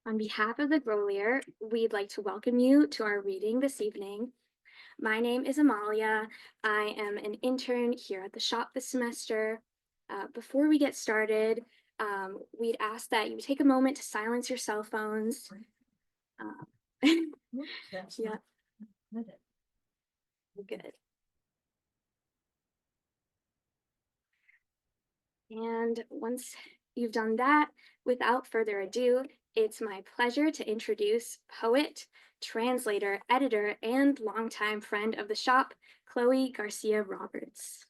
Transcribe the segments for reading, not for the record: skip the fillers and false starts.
On behalf of the Grolier, we'd like to welcome you to our reading this evening. My name is Amalia. I am an intern here at the shop this semester. Before we get started, we'd ask that you take a moment to silence your cell phones. Uh, yeah, good. And once you've done that, without further ado, it's my pleasure to introduce poet, translator, editor, and longtime friend of the shop, Chloe Garcia Roberts.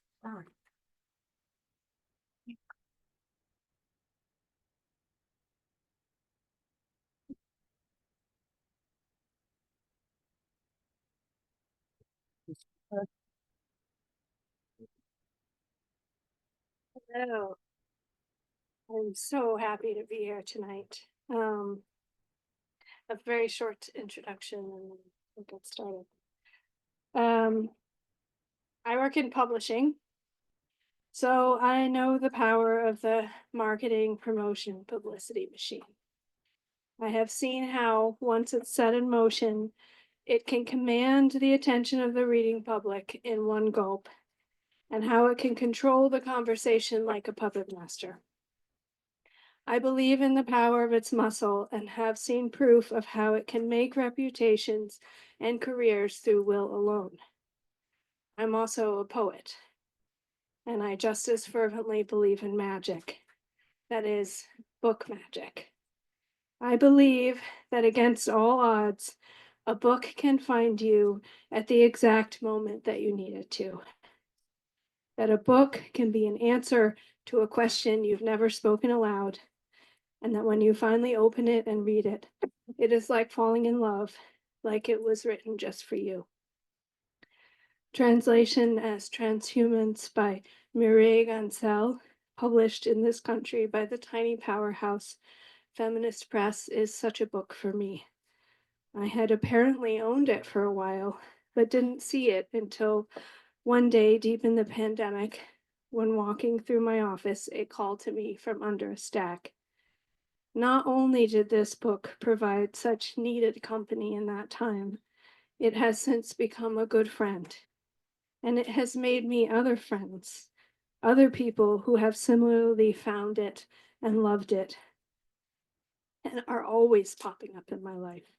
Hello. I'm so happy to be here tonight. A very short introduction and then we'll get started. I work in publishing, so I know the power of the marketing, promotion, publicity machine. I have seen how, once it's set in motion, it can command the attention of the reading public in one gulp, and how it can control the conversation like a puppet master. I believe in the power of its muscle and have seen proof of how it can make reputations and careers through will alone. I'm also a poet, and I just as fervently believe in magic. That is, book magic. I believe that against all odds, a book can find you at the exact moment that you need it to. That a book can be an answer to a question you've never spoken aloud, and that when you finally open it and read it, it is like falling in love, like it was written just for you. Translation as Transhumans by Mireille Gansel, published in this country by the tiny powerhouse Feminist Press, is such a book for me. I had apparently owned it for a while, but didn't see it until one day deep in the pandemic, when walking through my office, it called to me from under a stack. Not only did this book provide such needed company in that time, it has since become a good friend, and it has made me other friends, other people who have similarly found it and loved it, and are always popping up in my life.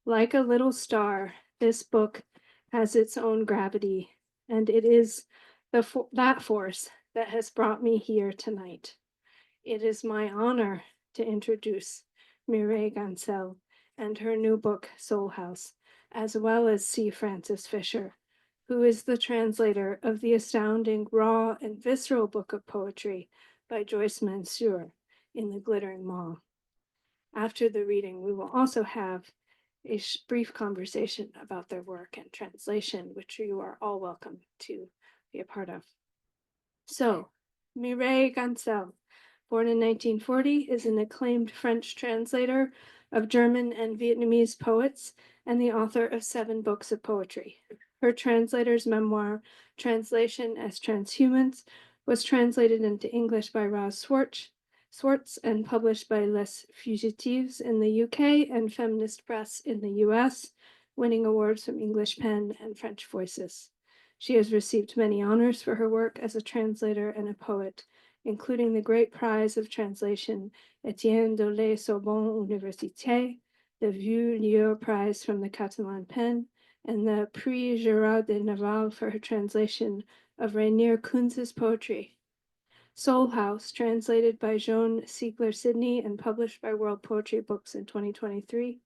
Like a little star, this book has its own gravity, and it is that force that has brought me here tonight. It is my honor to introduce Mireille Gansel and her new book, Soul House, as well as C. Francis Fisher, who is the translator of the astounding, raw, and visceral book of poetry by Joyce Mansour in the Glittering Maw. After the reading, we will also have a brief conversation about their work and translation, which you are all welcome to be a part of. So, Mireille Gansel, born in 1940, is an acclaimed French translator of German and Vietnamese poets and the author of 7 books of poetry. Her translator's memoir, Translation as Transhumans, was translated into English by Roz Swartz and published by Les Fugitives in the UK and Feminist Press in the US, winning awards from English Pen and French Voices. She has received many honors for her work as a translator and a poet, including the Great Prize of Translation Etienne de la Sorbonne Université, the Vieux Lieu Prize from the Catalan Pen, and the Prix Gérard de Nerval for her translation of Rainier Kunz's poetry. Soul House, translated by Joan Siegler Sidney and published by World Poetry Books in 2023,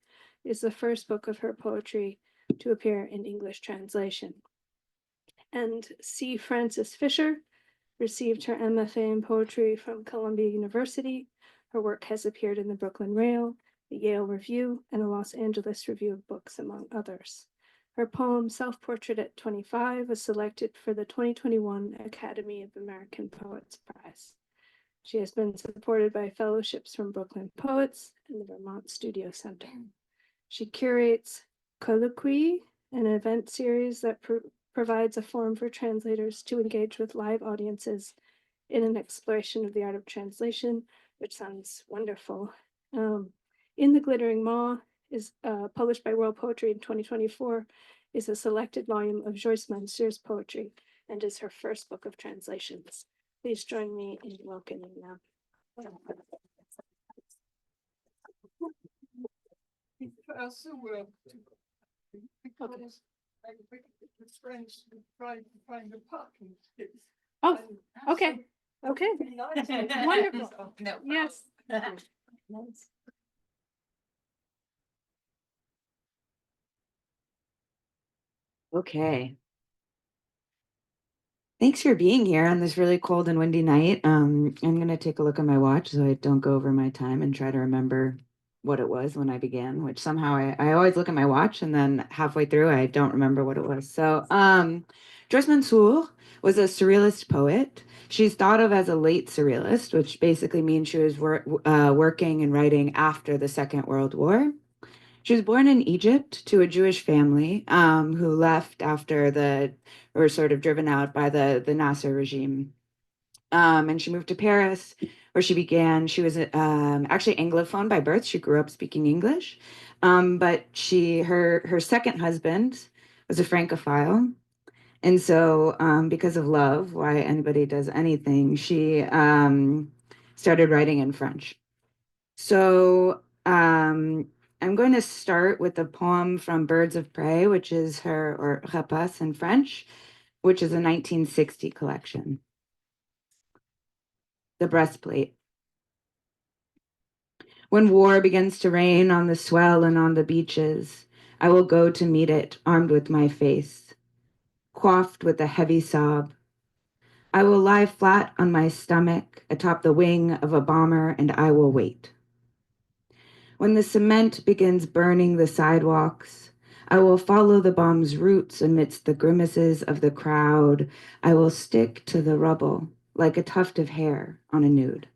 is the first book of her poetry to appear in English translation. And C. Francis Fisher received her MFA in poetry from Columbia University. Her work has appeared in the Brooklyn Rail, the Yale Review, and the Los Angeles Review of Books, among others. Her poem, Self-Portrait at 25, was selected for the 2021 Academy of American Poets Prize. She has been supported by fellowships from Brooklyn Poets and the Vermont Studio Center. She curates Colloquy, an event series that provides a forum for translators to engage with live audiences in an exploration of the art of translation, which sounds wonderful. In the Glittering Maw is published by World Poetry in 2024, is a selected volume of Joyce Mansour's poetry and is her first book of translations. Please join me in welcoming them. Because I with friends trying to find a parking space. Oh, And okay. Okay. Wonderful. No. Yes. Okay. Thanks for being here on this really cold and windy night. I'm going to take a look at my watch so I don't go over my time and try to remember what it was when I began, which somehow I always look at my watch and then halfway through I don't remember what it was. So Joyce Mansour was a surrealist poet. She's thought of as a late surrealist, which basically means she was working and writing after the Second World War. She was born in Egypt to a Jewish family who left after were sort of driven out by the Nasser regime. And she moved to Paris, where she was actually Anglophone by birth. She grew up speaking English. But her second husband was a Francophile. And so, because of love, why anybody does anything, she started writing in French. So I'm going to start with a poem from Birds of Prey, which is or Rapace in French, which is a 1960 collection. The Breastplate. When war begins to rain on the swell and on the beaches, I will go to meet it, armed with my face, coiffed with a heavy sob. I will lie flat on my stomach atop the wing of a bomber, and I will wait. When the cement begins burning the sidewalks, I will follow the bomb's roots amidst the grimaces of the crowd. I will stick to the rubble like a tuft of hair on a nude.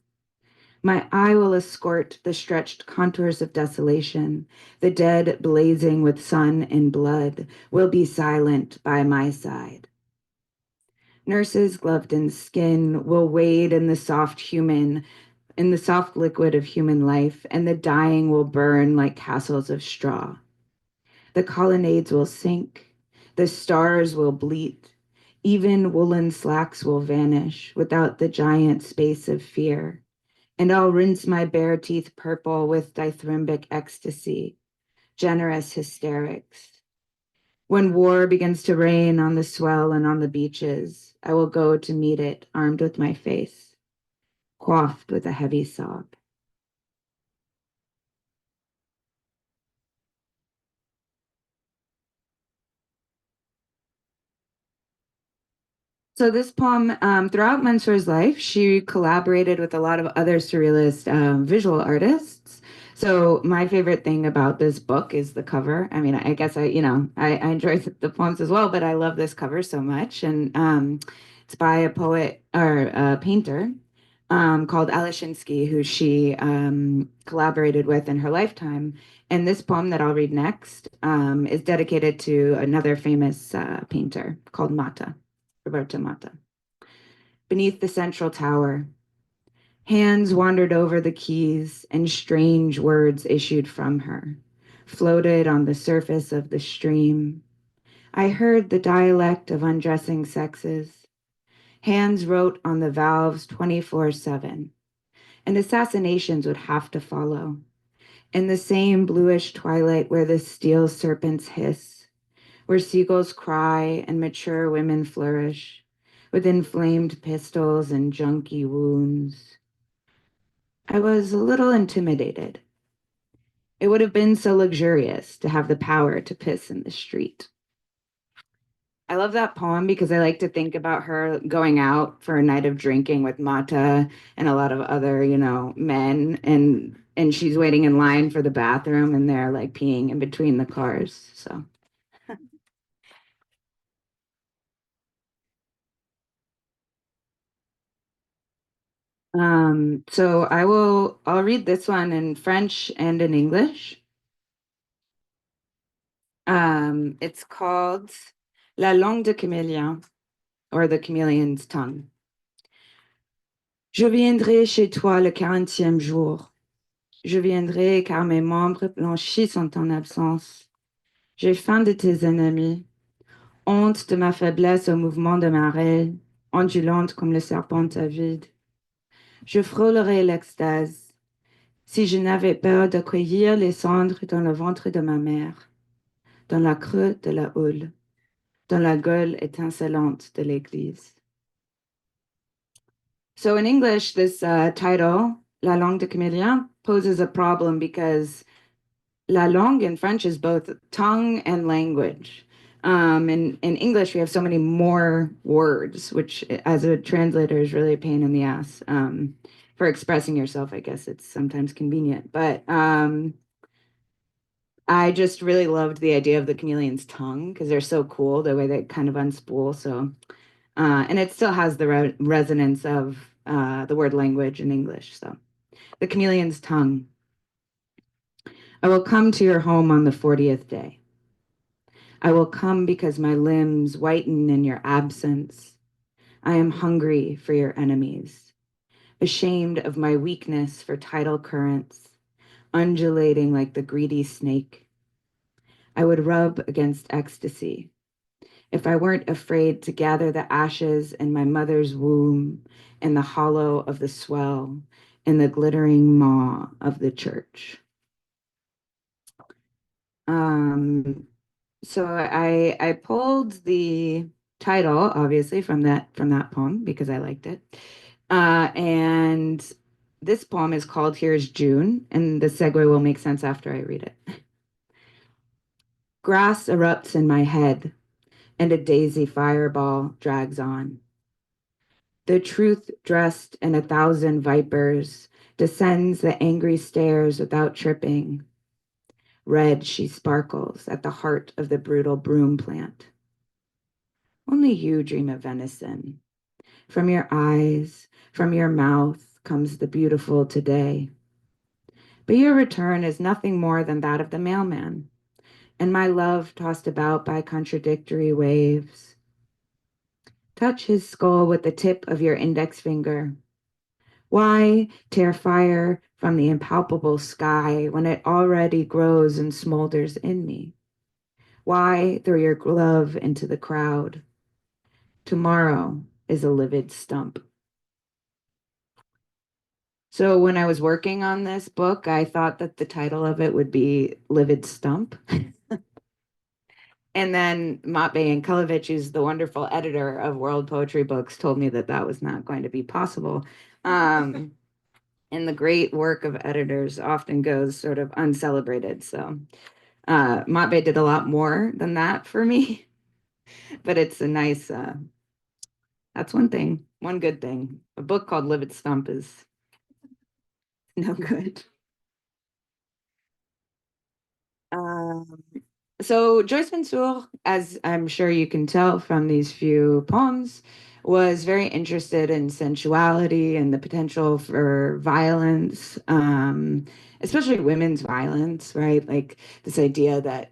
My eye will escort the stretched contours of desolation. The dead blazing with sun and blood will be silent by my side. Nurses gloved in skin will wade in the soft liquid of human life, and the dying will burn like castles of straw. The colonnades will sink, the stars will bleat, even woolen slacks will vanish without the giant space of fear, and I'll rinse my bare teeth purple with dithyrambic ecstasy, generous hysterics. When war begins to rain on the swell and on the beaches, I will go to meet it, armed with my face, coiffed with a heavy sob. So this poem, throughout Mansour's life, she collaborated with a lot of other surrealist visual artists. So my favorite thing about this book is the cover. I mean, I guess I enjoy the poems as well, but I love this cover so much. And it's by a poet or a painter called Alishinsky, who she collaborated with in her lifetime. And this poem that I'll read next is dedicated to another famous painter called Roberta Mata. Beneath the central tower, hands wandered over the keys and strange words issued from her, floated on the surface of the stream. I heard the dialect of undressing sexes. Hands wrote on the valves 24/7, and assassinations would have to follow. In the same bluish twilight where the steel serpents hiss, where seagulls cry and mature women flourish, with inflamed pistols and junky wounds. I was a little intimidated. It would have been so luxurious to have the power to piss in the street. I love that poem because I like to think about her going out for a night of drinking with Mata and a lot of other, men, and she's waiting in line for the bathroom and they're like peeing in between the cars. So I'll read this one in French and in English. It's called La langue de chameleon, or the chameleon's tongue. Je viendrai chez toi le 40e jour. Je viendrai car mes membres blanchis sont en absence. J'ai faim de tes ennemis, honte de ma faiblesse au mouvement de ma raie, ondulante comme le serpent avide. Je frôlerai l'extase, si je n'avais peur de cueillir les cendres dans le ventre de ma mère, dans la creux de la houle, dans la gueule étincelante de l'église. So in English, this title, La langue de Camélien, poses a problem because la langue in French is both tongue and language. In English, we have so many more words, which as a translator is really a pain in the ass. For expressing yourself, I guess it's sometimes convenient. But I just really loved the idea of the chameleon's tongue because they're so cool, the way they kind of unspool. So, and it still has the resonance of the word language in English. So, the chameleon's tongue. I will come to your home on the 40th day. I will come because my limbs whiten in your absence. I am hungry for your enemies, ashamed of my weakness for tidal currents, undulating like the greedy snake. I would rub against ecstasy if I weren't afraid to gather the ashes in my mother's womb in the hollow of the swell in the glittering maw of the church. So I pulled the title obviously from that poem because I liked it. And this poem is called Here's June, and the segue will make sense after I read it. Grass erupts in my head, and a daisy fireball drags on. The truth dressed in 1,000 vipers descends the angry stairs without tripping. Red she sparkles at the heart of the brutal broom plant. Only you dream of venison. From your eyes, from your mouth comes the beautiful today. But your return is nothing more than that of the mailman, and my love tossed about by contradictory waves. Touch his skull with the tip of your index finger. Why tear fire from the impalpable sky when it already grows and smolders in me? Why throw your glove into the crowd? Tomorrow is a livid stump. So when I was working on this book, I thought that the title of it would be Livid Stump. And then Mape Yankelovich, who's the wonderful editor of World Poetry Books, told me that that was not going to be possible. And the great work of editors often goes sort of uncelebrated. So Mape did a lot more than that for me. But it's a nice, that's one thing, one good thing. A book called Livid Stump is no good. So Joyce Mansour, as I'm sure you can tell from these few poems, was very interested in sensuality and the potential for violence, especially women's violence, right? Like this idea that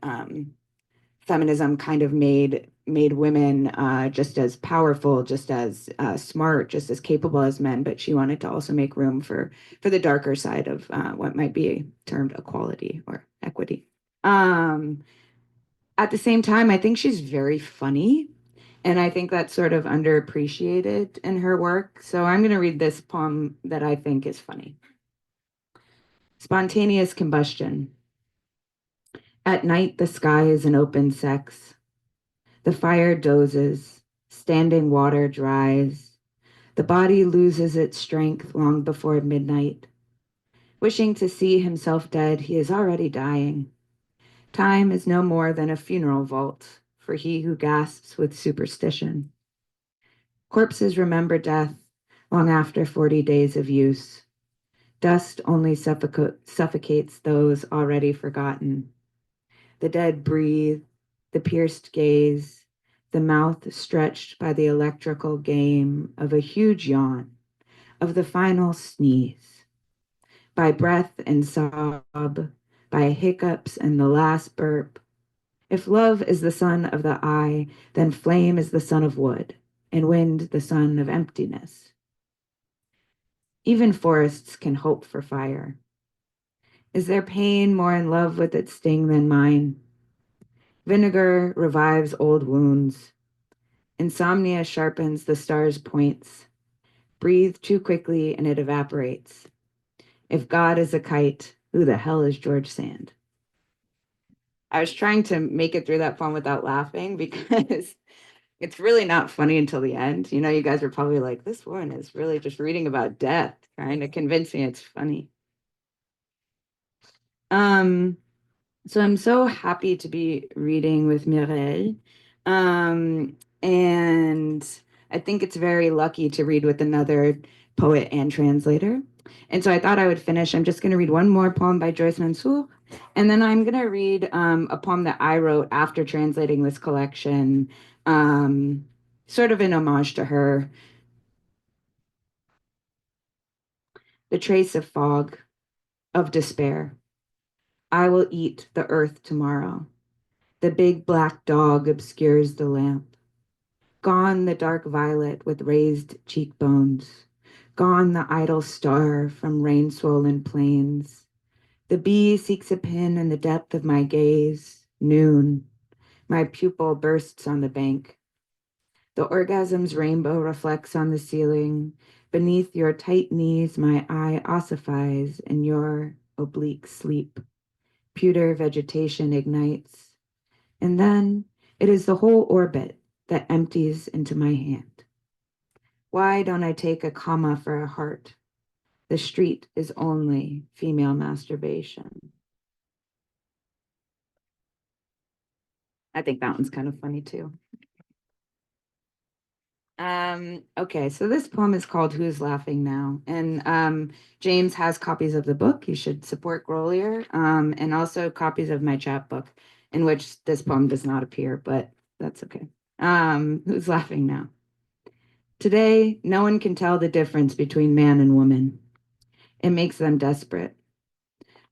feminism kind of made women just as powerful, just as smart, just as capable as men, but she wanted to also make room for the darker side of what might be termed equality or equity. At the same time, I think she's very funny, and I think that's sort of underappreciated in her work. So I'm going to read this poem that I think is funny. Spontaneous combustion. At night, the sky is an open sex. The fire dozes, standing water dries. The body loses its strength long before midnight. Wishing to see himself dead, he is already dying. Time is no more than a funeral vault for he who gasps with superstition. Corpses remember death long after 40 days of use. Dust only suffocates those already forgotten. The dead breathe, the pierced gaze, the mouth stretched by the electrical game of a huge yawn, of the final sneeze, by breath and sob, by hiccups and the last burp. If love is the son of the eye, then flame is the son of wood, and wind the son of emptiness. Even forests can hope for fire. Is their pain more in love with its sting than mine? Vinegar revives old wounds. Insomnia sharpens the star's points. Breathe too quickly and it evaporates. If God is a kite, who the hell is George Sand? I was trying to make it through that poem without laughing because it's really not funny until the end. You know, you guys are probably like, this one is really just reading about death, trying to convince me it's funny. So I'm so happy to be reading with Mireille. And I think it's very lucky to read with another poet and translator. And so I thought I would finish. I'm just going to read one more poem by Joyce Mansour. And then I'm going to read a poem that I wrote after translating this collection, sort of in homage to her. The trace of fog, of despair. I will eat the earth tomorrow. The big black dog obscures the lamp. Gone the dark violet with raised cheekbones. Gone the idle star from rain-swollen plains. The bee seeks a pin in the depth of my gaze. Noon. My pupil bursts on the bank. The orgasm's rainbow reflects on the ceiling. Beneath your tight knees, my eye ossifies in your oblique sleep. Pewter vegetation ignites. And then it is the whole orbit that empties into my hand. Why don't I take a comma for a heart? The street is only female masturbation. I think that one's kind of funny too. Okay, so this poem is called Who's Laughing Now? And James has copies of the book. You should support Grolier, and also copies of my chapbook, in which this poem does not appear, but that's okay. Who's laughing now? Today, no one can tell the difference between man and woman. It makes them desperate.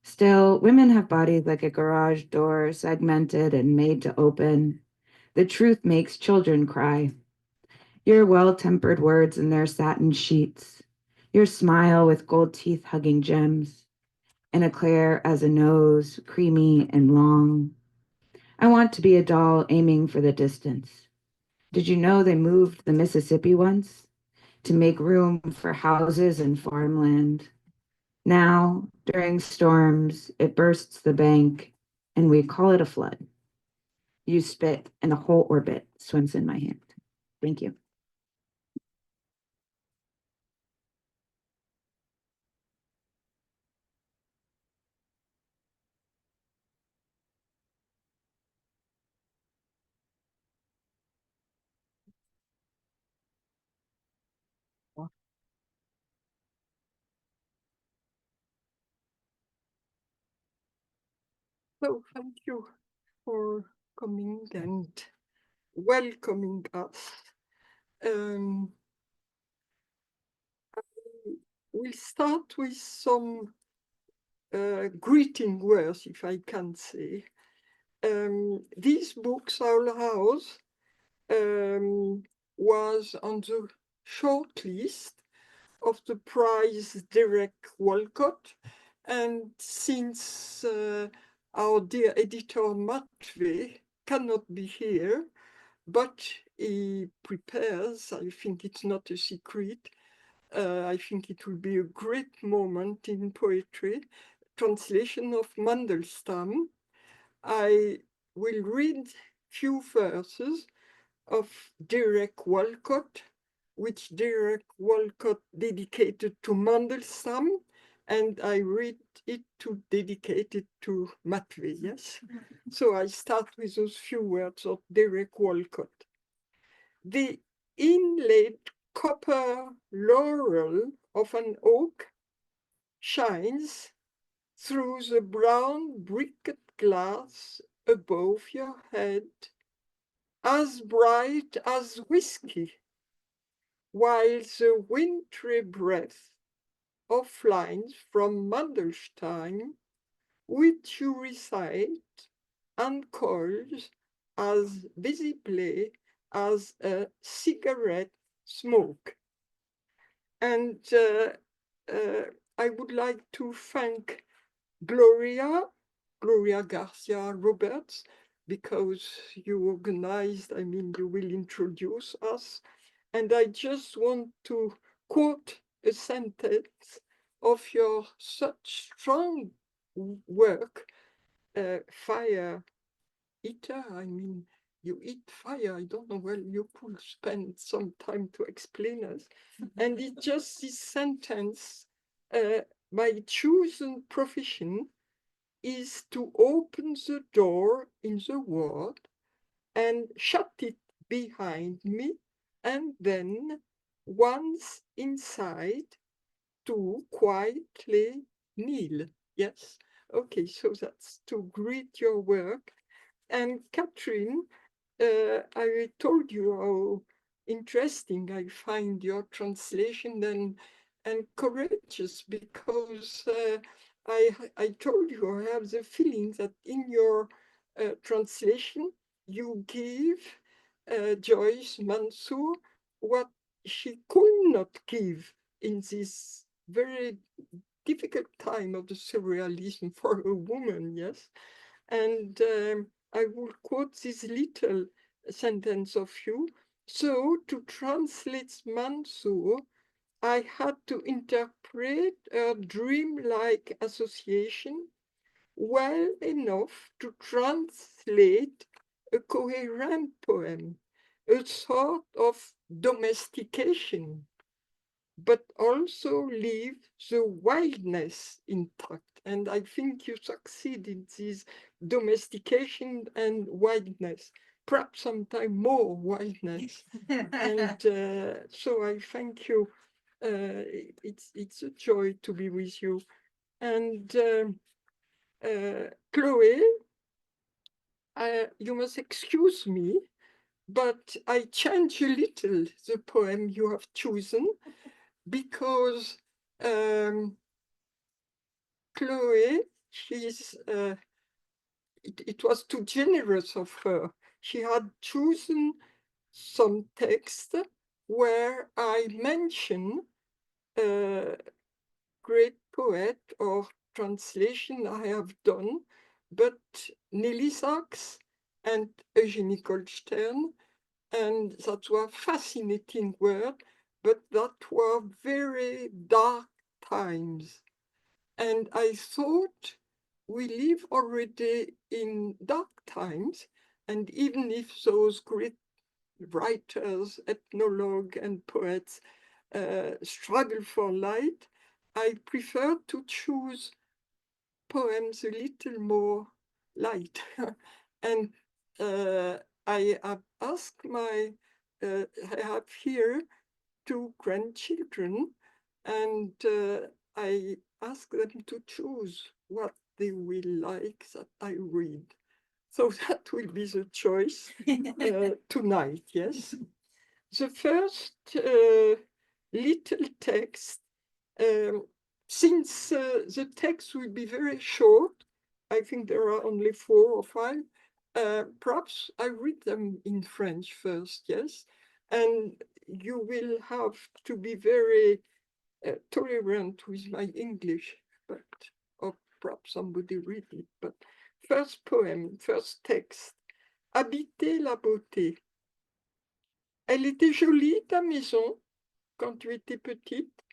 Still, women have bodies like a garage door, segmented and made to open. The truth makes children cry. Your well-tempered words in their satin sheets, your smile with gold teeth hugging gems, and a clear as a nose, creamy and long. I want to be a doll aiming for the distance. Did you know they moved the Mississippi once to make room for houses and farmland? Now, during storms, it bursts the bank, and we call it a flood. You spit, and the whole orbit swims in my hand. Thank you. So thank you for coming and welcoming us. We'll start with some greeting words, if I can say. These books, Our House, was on the short list of the prize Derek Walcott. And since our dear editor Matvey cannot be here, but he prepares, I think it's not a secret, I think it will be a great moment in poetry, translation of Mandelstam. I will read few verses of Derek Walcott, which Derek Walcott dedicated to Mandelstam, and I read it to dedicate it to Matvey, yes? So I start with those few words of Derek Walcott. The inlaid copper laurel of an oak shines through the brown briquet glass above your head, as bright as whiskey, while the wintry breath of lines from Mandelstam, which you recite, uncoils as visibly as a cigarette smoke. And I would like to thank Gloria Garcia Roberts, because you organized, you will introduce us. And I just want to quote a sentence of your such strong work, Fire Eater. You eat fire. I don't know, well, you could spend some time to explain us. And it's just this sentence, my chosen profession is to open the door in the world and shut it behind me, and then once inside to quietly kneel. Yes, okay, so that's to greet your work. And Catherine, I told you how interesting I find your translation and courageous, because I told you I have the feeling that in your translation you give Joyce Mansour what she could not give in this very difficult time of the surrealism for a woman, yes? And I will quote this little sentence of you. So, to translate Mansour, I had to interpret a dreamlike association well enough to translate a coherent poem, a sort of domestication, but also leave the wildness intact. And I think you succeed in this domestication and wildness, perhaps sometime more wildness. And so I thank you. It's a joy to be with you. And Chloe, you must excuse me, but I change a little the poem you have chosen, because Chloe, it was too generous of her. She had chosen some text where I mention a great poet or translation I have done, but Nelly Sachs and Eugenie Goldstern, and that were fascinating words, but that were very dark times. And I thought we live already in dark times, and even if those great writers, ethnologues, and poets struggle for light, I prefer to choose poems a little more light. And I have asked I have here two grandchildren, and I ask them to choose what they will like that I read. So that will be the choice tonight, yes? The first little text, um, since the text will be very short, I think there are only 4 or 5, perhaps I read them in French first, yes? And you will have to be very tolerant with my English, but or perhaps somebody read it. But first poem, first text. Habiter la beauté. Elle était jolie, ta maison, quand tu étais petite?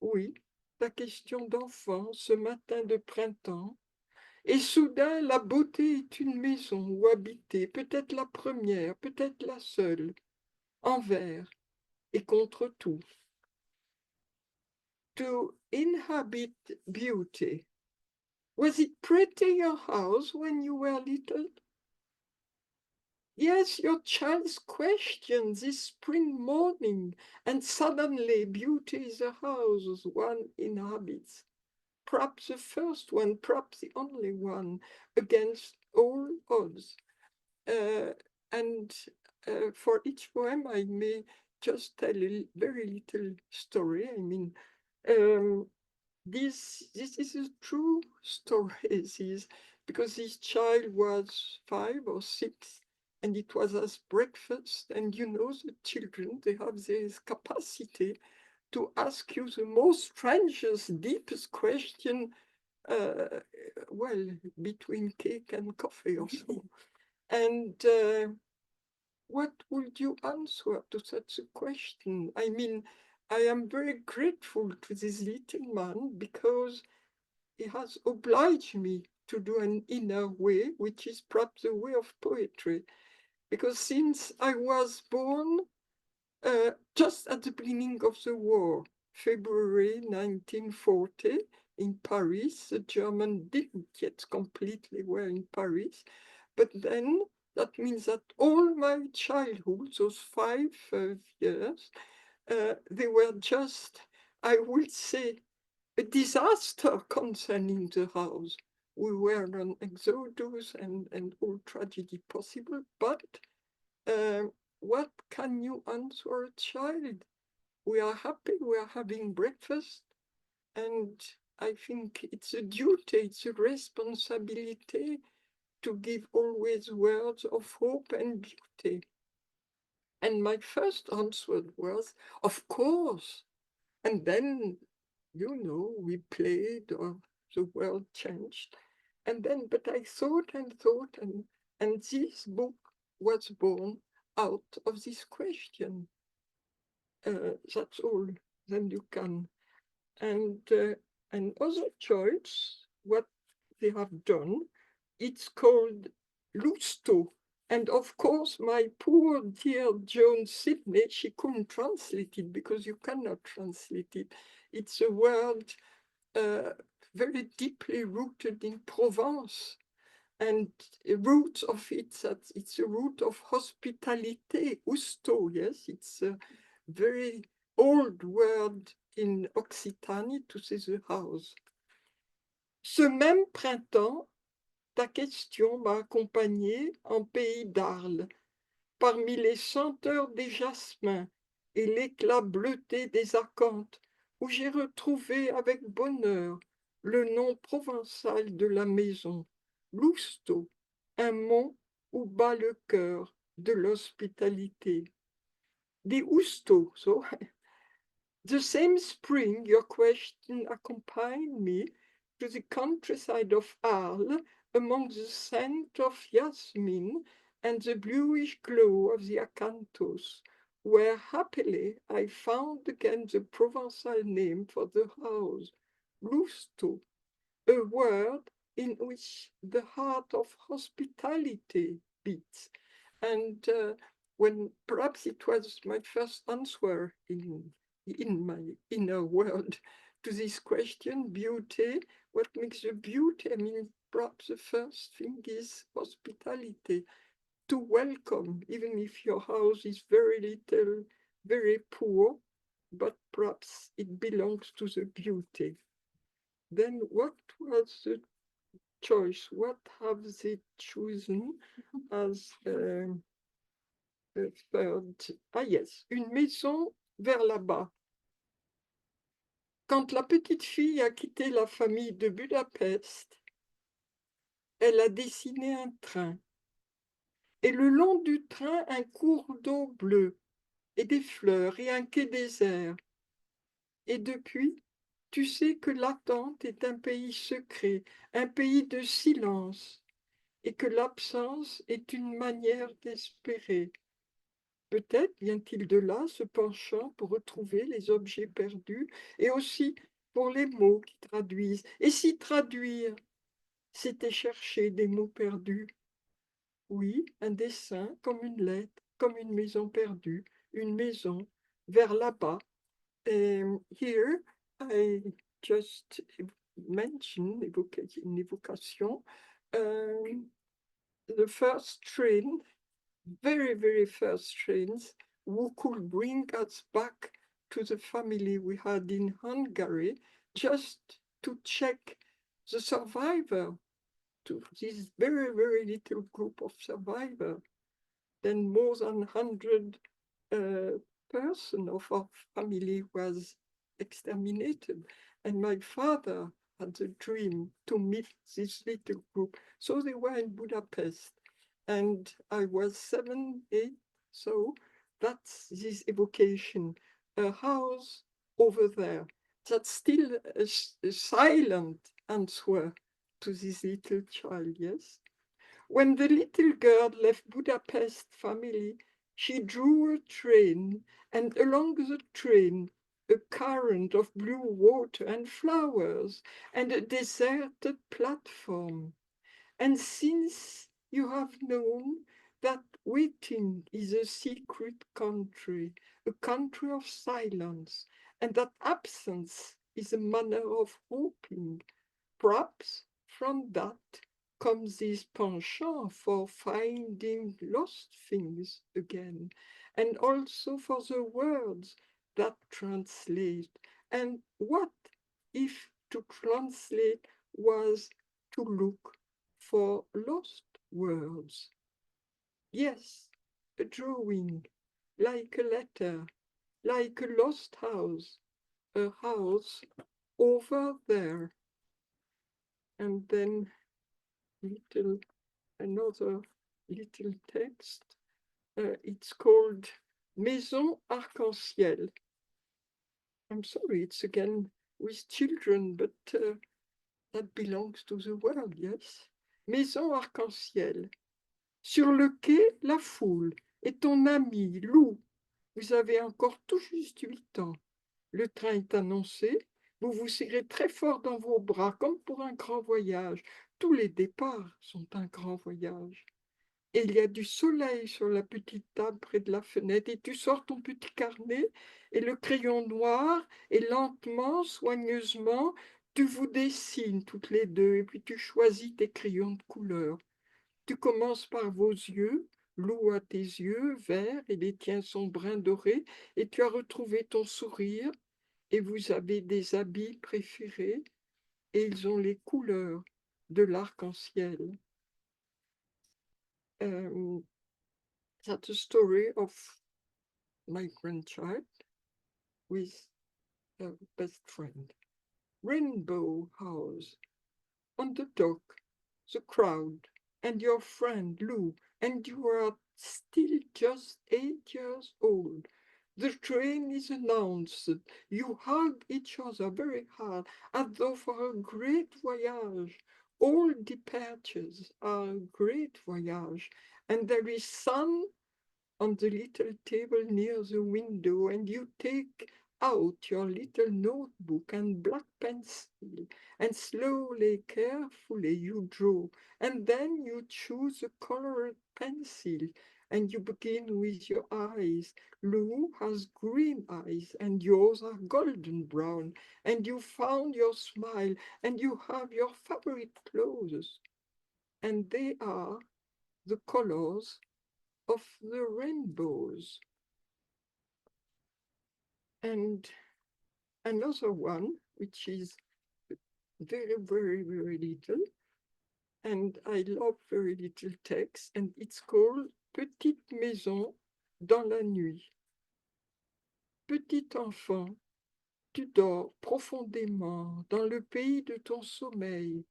Oui, ta question d'enfant, ce matin de printemps. Et soudain, la beauté est une maison où habiter, peut-être la première, peut-être la seule, envers et contre tout. To inhabit beauty. Was it pretty, your house, when you were little? Yes, your child's question this spring morning, and suddenly beauty is a house one inhabits. Perhaps the first one, perhaps the only one, against all odds. And for each poem, I may just tell a very little story. This is a true story, because this child was 5 or 6, and it was as breakfast. And you know, the children, they have this capacity to ask you the most strangest, deepest question well, between cake and coffee or so. And what would you answer to such a question? I mean, I am very grateful to this little man because he has obliged me to do an inner way, which is perhaps the way of poetry. Because since I was born just at the beginning of the war, February 1940, in Paris, the Germans didn't yet completely were in Paris, but then that means that all my childhood, those 5 years, they were just, I would say, a disaster concerning the house. We were on exodus and all tragedy possible, but uh, what can you answer a child? We are happy, we are having breakfast, and I think it's a duty, it's a responsibility to give always words of hope and beauty. And my first answer was, of course. And then, we played or the world changed. And then, but I thought and thought, and this book was born out of this question. That's all. Then you can. And another choice, what they have done, it's called Lusto. And of course, my poor dear Joan Sidney, she couldn't translate it because you cannot translate it. It's a word very deeply rooted in Provence. And the root of it, that it's a root of hospitality, gusto, yes, it's a very old word in Occitanie to say the house. Ce même printemps, ta question m'a accompagnée en pays d'Arles, parmi les senteurs des jasmins et l'éclat bleuté des acanthes, où j'ai retrouvé avec bonheur le nom provençal de la maison, Lousteau, un mont où bat le cœur de l'hospitalité. The Usto, so the same spring your question accompanied me to the countryside of Arles among the scent of jasmine and the bluish glow of the acanthus, where happily I found again the Provençal name for the house, Lousteau, a word in which the heart of hospitality beats. And when perhaps it was my first answer in my inner world to this question, beauty, what makes the beauty? I mean, perhaps the first thing is hospitality, to welcome, even if your house is very little, very poor, but perhaps it belongs to the beauty. Then what was the choice? What have they chosen as third? Ah yes, une maison vers là-bas. Quand la petite fille a quitté la famille de Budapest, elle a dessiné un train. Et le long du train, un cours d'eau bleu, et des fleurs, et un quai désert. Et depuis, tu sais que l'attente est un pays secret, un pays de silence, et que l'absence est une manière d'espérer. Peut-être vient-il de là, ce penchant pour retrouver les objets perdus, et aussi pour les mots qui traduisent. Et si traduire, c'était chercher des mots perdus? Oui, un dessin comme une lettre, comme une maison perdue, une maison vers là-bas. Here, I just mentioned une évocation. The first train, very, very first trains, who could bring us back to the family we had in Hungary, just to check the survivor, to this very, very little group of survivors. Then more than 100 person of our family was exterminated. And my father had the dream to meet this little group. So they were in Budapest. And I was 7, 8, so that's this evocation. A house over there that's still silent answer to this little child, yes? When the little girl left Budapest family, she drew a train, and along the train, a current of blue water and flowers, and a deserted platform. And since you have known that waiting is a secret country, a country of silence, and that absence is a manner of hoping, perhaps from that comes this penchant for finding lost things again, and also for the words that translate. And what if to translate was to look for lost words? Yes, a drawing, like a letter, like a lost house, a house over there. And then another little text. It's called Maison Arc-en-Ciel. I'm sorry, it's again with children, but that belongs to the world, yes. Maison Arc-en-Ciel. Sur le quai, la foule. Et ton ami, Lou, vous avez encore tout juste 8 ans. Le train est annoncé. Vous vous serrez très fort dans vos bras, comme pour un grand voyage. Tous les départs sont un grand voyage. Et il y a du soleil sur la petite table près de la fenêtre, et tu sors ton petit carnet et le crayon noir, et lentement, soigneusement, tu vous dessines toutes les deux, et puis tu choisis tes crayons de couleur. Tu commences par vos yeux, Lou a tes yeux verts, et les tiens sont bruns dorés, et tu as retrouvé ton sourire, et vous avez des habits préférés, et ils ont les couleurs de l'arc-en-ciel. That's a story of my grandchild with her best friend. Rainbow House. On the dock, the crowd, and your friend Lou, and you are still just 8 years old. The train is announced. You hug each other very hard, as though for a great voyage. All departures are a great voyage, and there is sun on the little table near the window, and you take out your little notebook and black pencil, and slowly, carefully you draw, and then you choose a colored pencil, and you begin with your eyes. Lou has green eyes, and yours are golden brown, and you found your smile, and you have your favorite clothes, and they are the colors of the rainbows. And another one, which is very, very, very little, and I love very little text, and it's called Petite Maison dans la nuit. Petit enfant, tu dors profondément dans le pays de ton sommeil.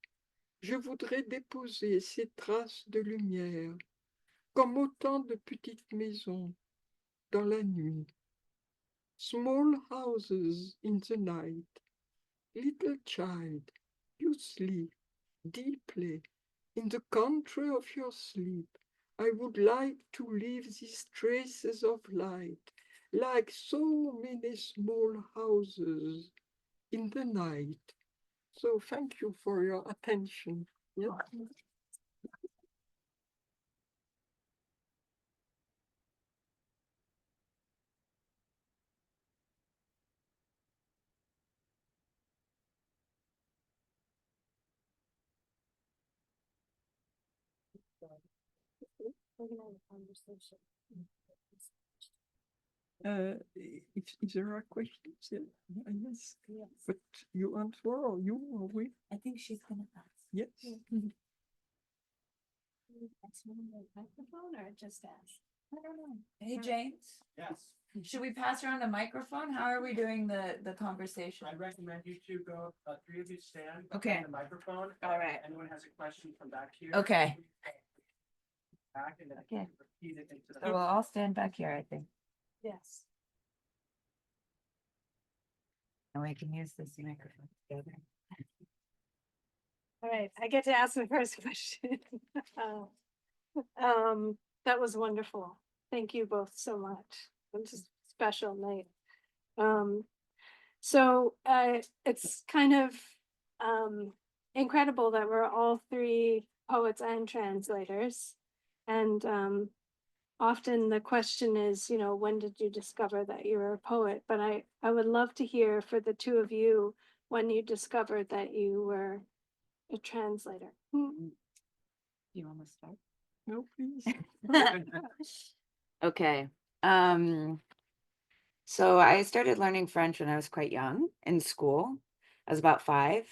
Je voudrais déposer ces traces de lumière, comme autant de petites maisons dans la nuit. Small houses in the night. Little child, you sleep deeply in the country of your sleep. I would like to leave these traces of light, like so many small houses in the night. So thank you for your attention. Yeah. We're gonna have a conversation. If there are questions, yes. But you answer or you or we? I think she's gonna ask. Yes. That's one on the microphone or just ask? I don't know. Hey, James, Yes, should we pass around a microphone? How are we doing the conversation? I recommend you two go, 3 of you stand. Okay. behind The microphone. All right. Anyone has a question, come back here. Okay. Back and then Okay. repeat it into the. So we'll all stand back here, I think. Yes. And we can use this microphone together. All right, I get to ask the first question. That was wonderful. Thank you both so much. It was a special night. It's kind of incredible that we're all three poets and translators. And often the question is, when did you discover that you were a poet? But I would love to hear for the two of you when you discovered that you were a translator. You want to start? No, please. Okay. So I started learning French when I was quite young in school. I was about 5.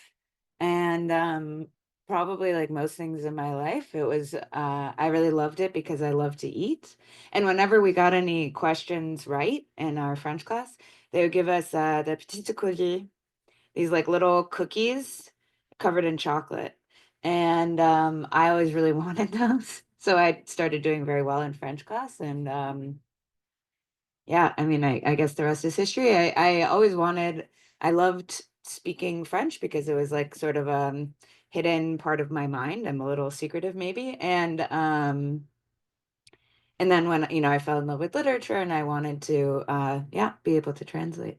And probably like most things in my life, it was I really loved it because I love to eat. And whenever we got any questions right in our French class, they would give us the petits courriers, these like little cookies covered in chocolate. And I always really wanted those. So I started doing very well in French class. And yeah, I mean, I guess the rest is history. I loved speaking French because it was like sort of a hidden part of my mind. I'm a little secretive maybe. And then when, I fell in love with literature and I wanted to, yeah, be able to translate.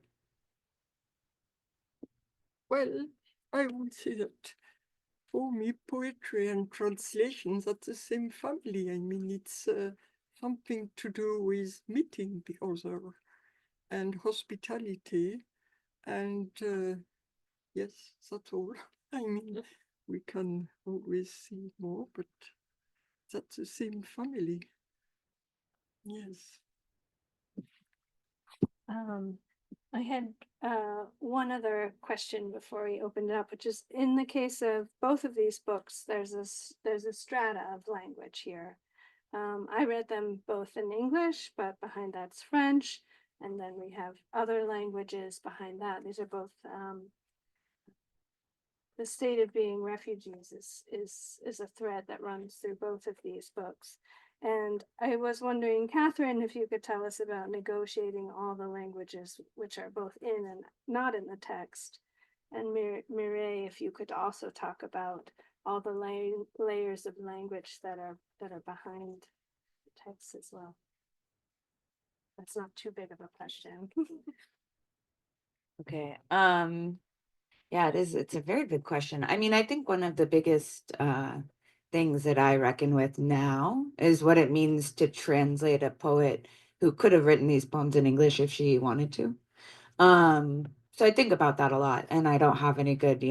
Well, I would say that for me, poetry and translations are the same family. I mean, it's something to do with meeting the other and hospitality. And yes, that's all. I mean, we can always see more, but that's the same family. Yes. I had one other question before we opened it up, which is in the case of both of these books, there's a strata of language here. I read them both in English, but behind that's French, and then we have other languages behind that. These are both the state of being refugees is a thread that runs through both of these books. And I was wondering, Catherine, if you could tell us about negotiating all the languages which are both in and not in the text. And Mireille, if you could also talk about all the layers of language that are behind the text as well. That's not too big of a question. Okay. Yeah, it is. It's a very big question. I mean, I think one of the biggest things that I reckon with now is what it means to translate a poet who could have written these poems in English if she wanted to. So I think about that a lot, and I don't have any good,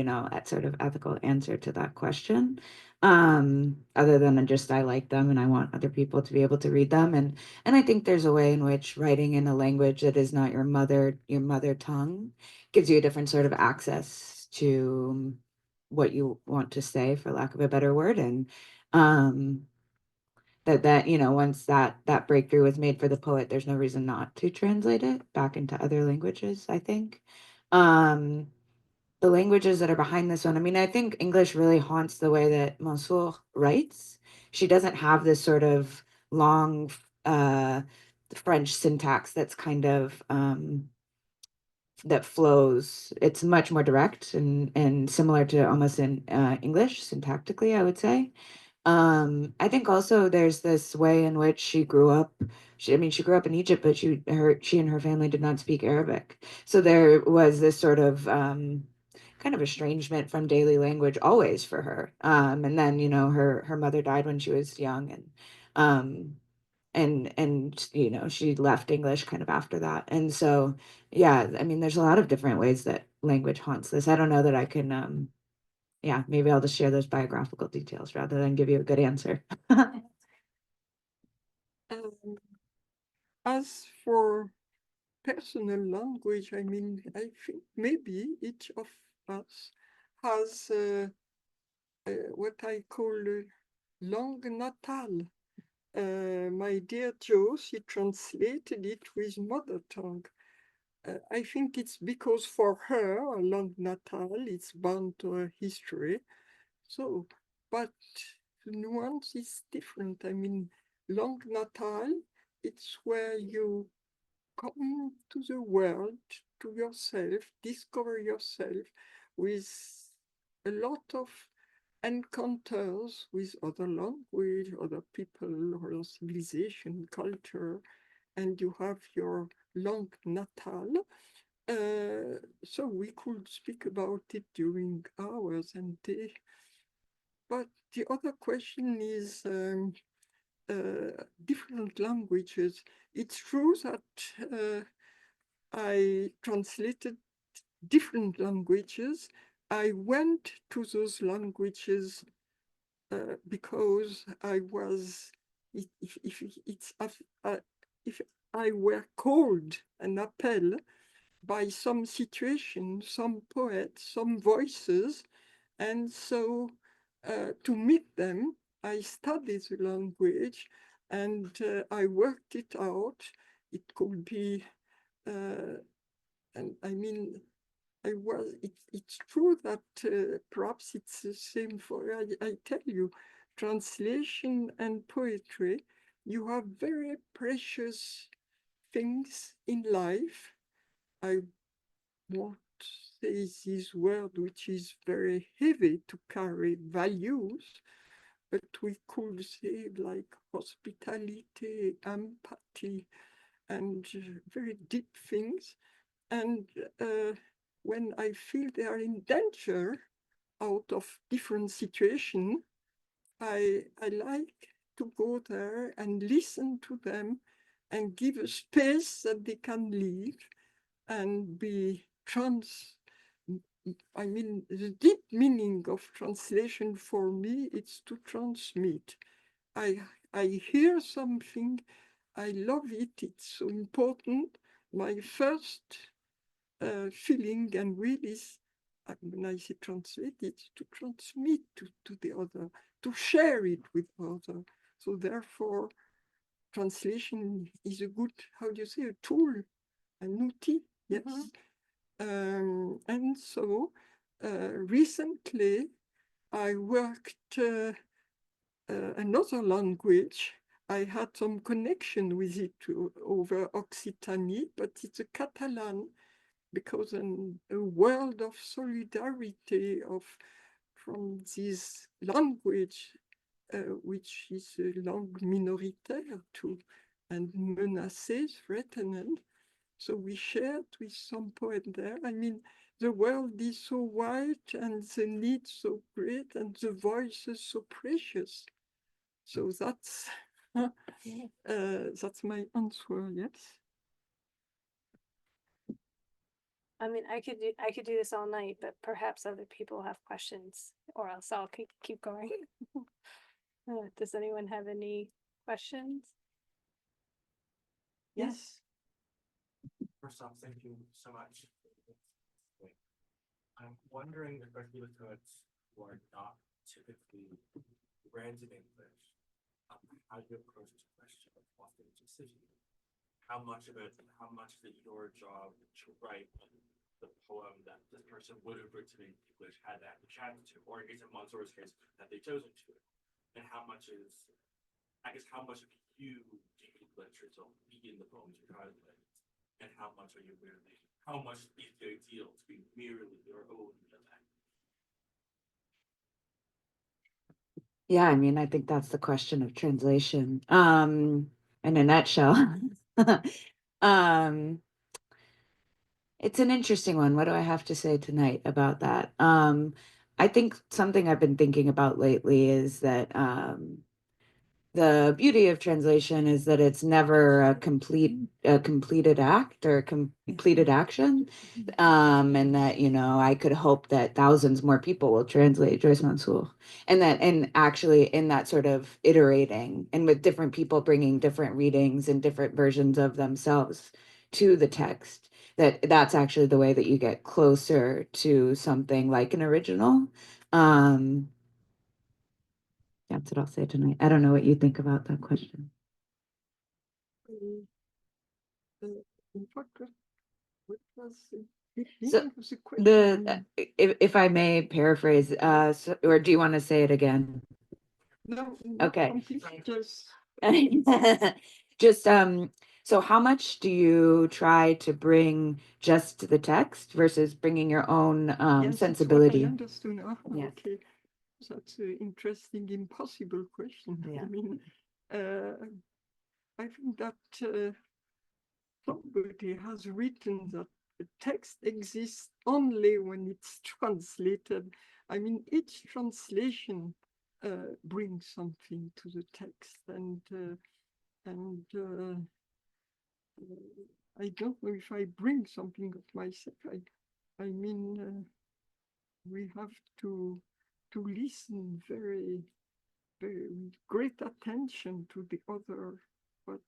sort of ethical answer to that question. Other than just I like them and I want other people to be able to read them. And I think there's a way in which writing in a language that is not your mother tongue gives you a different sort of access to what you want to say, for lack of a better word. And that once that breakthrough was made for the poet, there's no reason not to translate it back into other languages, I think. The languages that are behind this one, I mean, I think English really haunts the way that Mansour writes. She doesn't have this sort of long French syntax that's kind of that flows. It's much more direct and similar to almost in English syntactically, I would say. I think also there's this way in which she grew up. She grew up in Egypt, but she and her family did not speak Arabic. So there was this sort of kind of estrangement from daily language always for her. And then, her mother died when she was young, um, and she left English kind of after that. And so, yeah, I mean, there's a lot of different ways that language haunts this. I don't know that I can yeah, maybe I'll just share those biographical details rather than give you a good answer. Um, as for personal language, I mean, I think maybe each of us has what I call langue natale. My dear Jo, she translated it with mother tongue. I think it's because for her, langue natale, it's bound to her history. So, but the nuance is different. I mean, langue natale, it's where you come to the world, to yourself, discover yourself with a lot of encounters with other language, other people, other civilization, culture, and you have your langue natale. So we could speak about it during hours and days. But the other question is different languages. It's true that I translated different languages. I went to those languages because I was, if it's if I were called an appel by some situation, some poets, some voices, and so to meet them, I studied the language and I worked it out. It could be, and I mean, it's true that perhaps it's the same for, I tell you, translation and poetry, you have very precious things in life. I won't say this word, which is very heavy to carry, values, but we could say like hospitality, empathy, and very deep things. And when I feel they are in danger out of different situations, I like to go there and listen to them and give a space that they can live and be I mean, the deep meaning of translation for me is to transmit. I hear something, I love it, it's so important. My first feeling and will is, when I say translate, it's to transmit to the other, to share it with other. So therefore, translation is a good, how do you say, a tool, an outil, yes. And so recently I worked another language. I had some connection with it over Occitanie, but it's a Catalan, because a world of solidarity from this language, which is a langue minoritaire too, and menacée, threatened. So we shared with some poet there. I mean, the world is so wide and the need so great and the voices so precious. So that's my answer, yes. I mean, I could do this all night, but perhaps other people have questions, or else I'll keep going. Does anyone have any questions? Yes. First off, thank you so much. I'm wondering, especially with poets who are not typically read in English, how do you approach this question of authenticity? How much is it your job to write the poem that this person would have written in English had they had the chance to, or in Mansour's case, had they chosen to? And how much of you do you literature to be in the poems you're translating? And how much is the ideal to be merely your own intellect? Yeah, I mean, I think that's the question of translation. In a nutshell. It's an interesting one. What do I have to say tonight about that? I think something I've been thinking about lately is that the beauty of translation is that it's never a completed act or a completed action. And that, I could hope that thousands more people will translate Joyce Mansour, and actually in that sort of iterating and with different people bringing different readings and different versions of themselves to the text, that's actually the way that you get closer to something like an original. That's what I'll say tonight. I don't know what you think about that question. In fact, what was the beginning So of the question? if I may paraphrase, or do you want to say it again? No, Okay. completely just. Just so how much do you try to bring just the text versus bringing your own Yes, sensibility? it's what I understood. Yeah. Okay. That's an interesting, impossible question. Yeah. I mean, I think that somebody has written that the text exists only when it's translated. I mean, each translation brings something to the text, and I don't know if I bring something of myself. I mean, we have to listen very, very with great attention to the other. But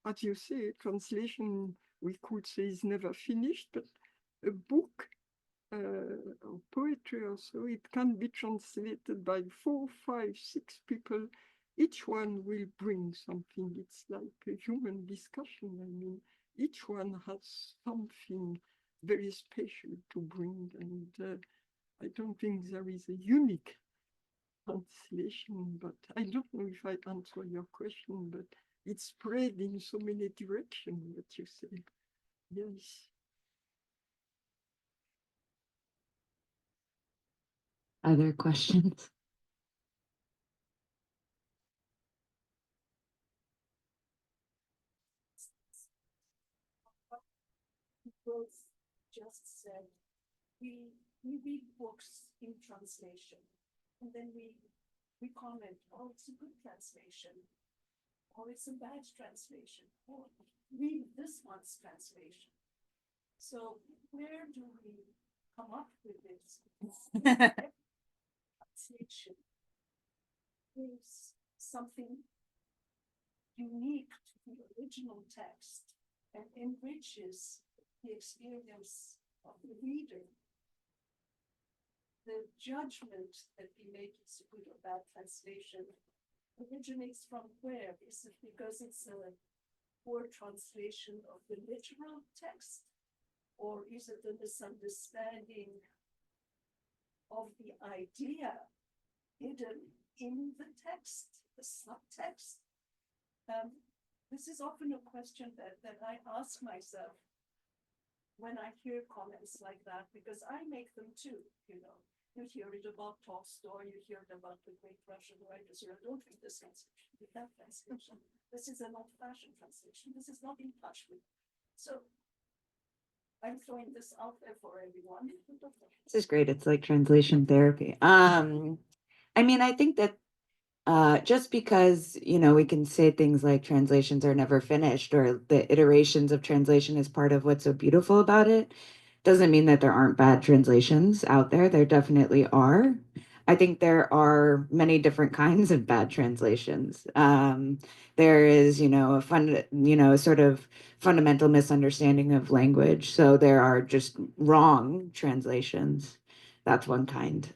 as you say, translation, we could say, is never finished, but a book or poetry or so, it can be translated by 4, 5, 6 people. Each one will bring something. It's like a human discussion. I mean, each one has something very special to bring, and I don't think there is a unique translation, but I don't know if I answer your question, but it's spread in so many directions, what you say. Yes. Other questions? Both just said we read books in translation, and then we comment, oh, it's a good translation, or it's a bad translation, or read this one's translation. So where do we come up with this? Translation is something unique to the original text and enriches the experience of the reader. The judgment that we make is a good or bad translation originates from where? Is it because it's a poor translation of the literal text? Or is it a misunderstanding of the idea hidden in the text, the subtext? This is often a question that I ask myself when I hear comments like that, because I make them too, you know. You hear it about Tolstoy, you hear it about the great Russian writers. You don't read this translation, read that translation. This is an old-fashioned translation. This is not in touch with. So I'm throwing this out there for everyone. This is great. It's like translation therapy. I mean, I think that just because, you know, we can say things like translations are never finished or the iterations of translation is part of what's so beautiful about it, doesn't mean that there aren't bad translations out there. There definitely are. I think there are many different kinds of bad translations. There is, you know, a sort of fundamental misunderstanding of language. So there are just wrong translations. That's one kind.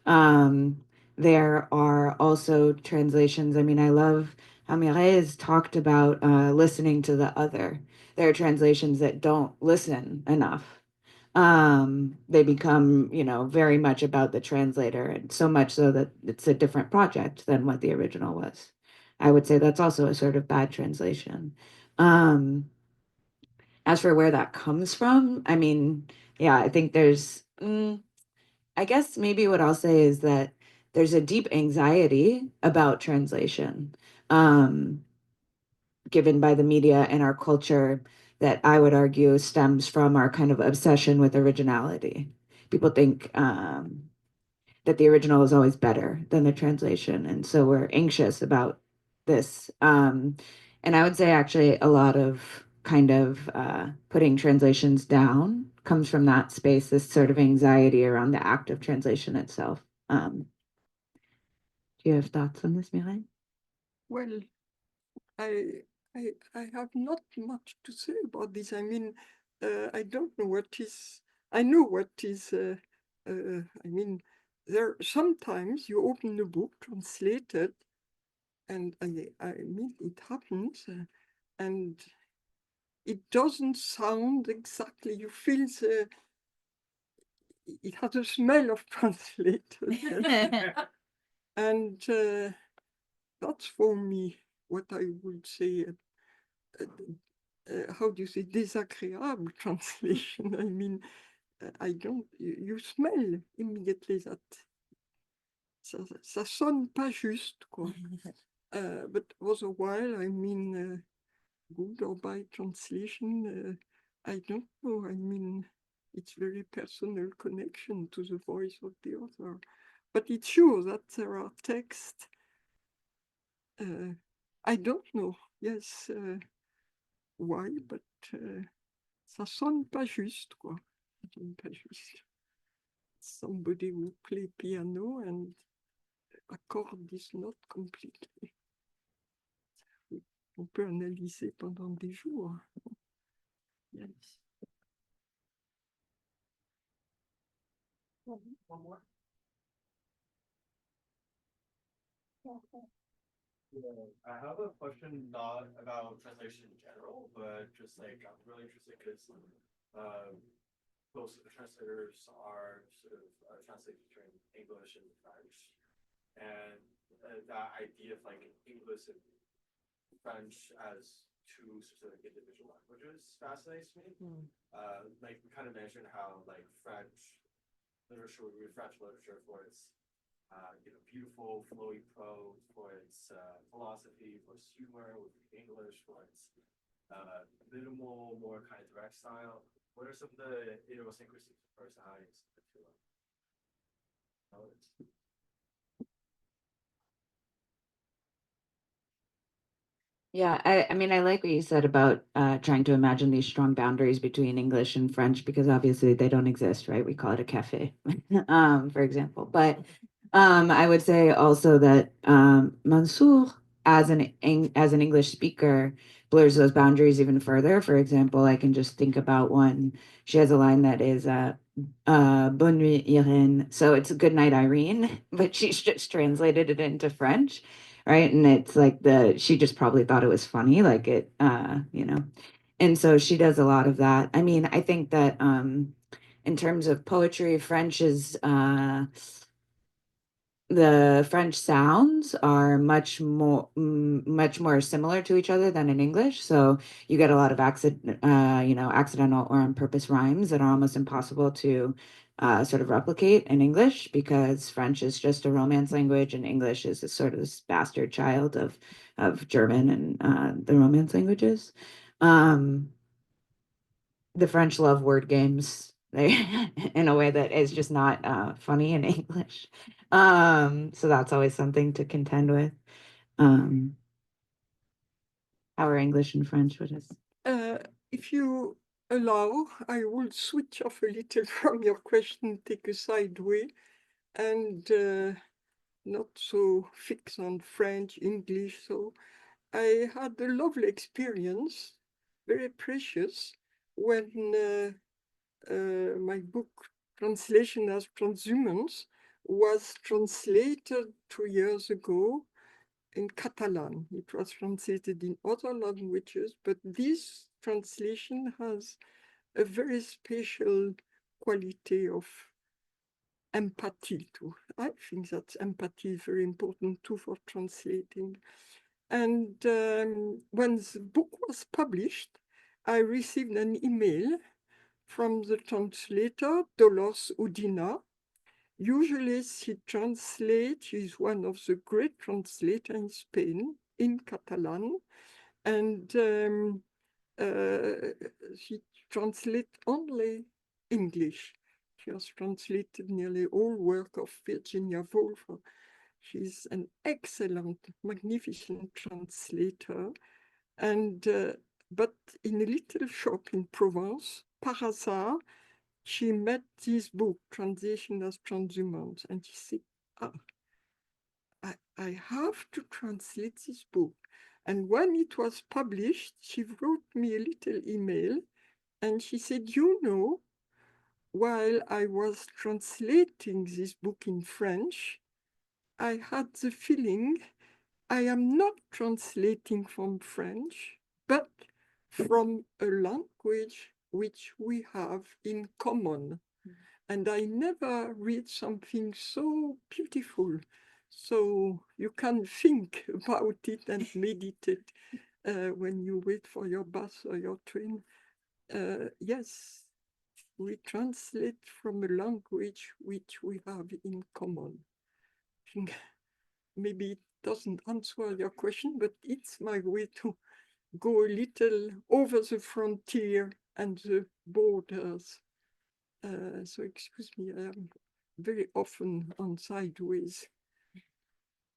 There are also translations. I mean, I love how Mireille has talked about listening to the other. There are translations that don't listen enough. They become, you know, very much about the translator, and so much so that it's a different project than what the original was. I would say that's also a sort of bad translation. As for where that comes from, I mean, yeah, I think I guess maybe what I'll say is that there's a deep anxiety about translation, given by the media and our culture that I would argue stems from our kind of obsession with originality. People think that the original is always better than the translation, and so we're anxious about this. And I would say actually a lot of kind of putting translations down comes from that space, this sort of anxiety around the act of translation itself. Do you have thoughts on this, Mireille? Well, I I have not much to say about this. I mean, I don't know what is. I know what is. I mean, there sometimes you open a book translated, and I mean it happens, and it doesn't sound exactly. You feel it has a smell of translated, and that's for me what I would say. How do you say, désagréable translation? I mean, I don't, you smell immediately that ça sonne pas juste, quoi. But was a while, I mean, good or bad translation, I don't know. I mean, it's very personal connection to the voice of the author. But it's sure that there are texts. I don't know, yes, why, but ça sonne pas juste, quoi. Ça sonne pas juste. Somebody who play piano and accord is not completely. On peut analyser pendant des jours. Yes. One more. Yeah, I have a question not about translation in general, but just like I'm really interested because most of the translators are sort of translated between English and French, and that idea of like English and French as two sort of individual languages fascinates me. Like we kind of mentioned how like French literature, we read French literature for its beautiful flowy prose, for its philosophy, for its humor, with English, for its minimal, more kind of direct style. What are some of the idiosyncrasies of personalities of the two poets? Yeah, I mean, I like what you said about trying to imagine these strong boundaries between English and French because obviously they don't exist, right? We call it a cafe, for example. But I would say also that Mansour, as an English speaker, blurs those boundaries even further. For example, I can just think about one. She has a line that is Bonne nuit, Irene. So it's good night, Irene, but she's just translated it into French, right? And it's like she just probably thought it was funny, like it, and so she does a lot of that. I mean, I think that in terms of poetry, French is the French sounds are much more similar to each other than in English. So you get a lot of accidental or on purpose rhymes that are almost impossible to sort of replicate in English because French is just a Romance language and English is a sort of this bastard child of German and the Romance languages. The French love word games they in a way that is just not funny in English. So that's always something to contend with. Our English and French, what is? If you allow, I will switch off a little from your question, take a side way, and not so fix on French, English. So I had a lovely experience, very precious, when my book, Translation as Transhumance, was translated 2 years ago in Catalan. It was translated in other languages, but this translation has a very special quality of empathy too. I think that empathy is very important too for translating. And when the book was published, I received an email from the translator, Dolores Udina. Usually she translates, she's one of the great translators in Spain, in Catalan, and she translates only English. She has translated nearly all work of Virginia Woolf. She's an excellent, magnificent translator. And but in a little shop in Provence, par hasard, she met this book, Translation as Transhumance, and she said, I have to translate this book. And when it was published, she wrote me a little email, and she said, while I was translating this book in French, I had the feeling I am not translating from French, but from a language which we have in common. And I never read something so beautiful. So you can think about it and meditate when you wait for your bus or your train. Yes, we translate from a language which we have in common. think maybe it doesn't answer your question, but it's my way to go a little over the frontier and the borders. So excuse me, I am very often on sideways.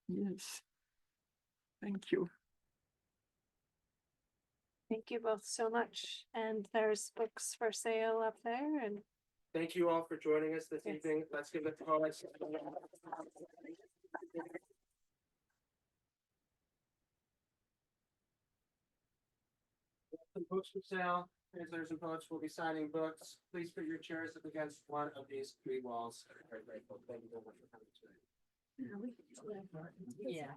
Yes. Thank you. Thank you both so much. And there's books for sale up there, and Thank you all for joining us this Yes. evening. Let's give it to poets. The books for sale, translators and poets will be signing books. Please put your chairs up against one of these three walls. I'm very grateful. Thank you very much for coming tonight. Yeah.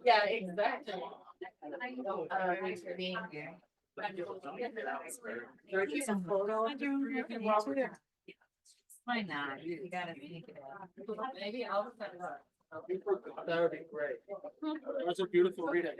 Yeah, exactly. Thanks for being here. Why not? You gotta think it out. Maybe I'll. That would be great. That's a beautiful reading.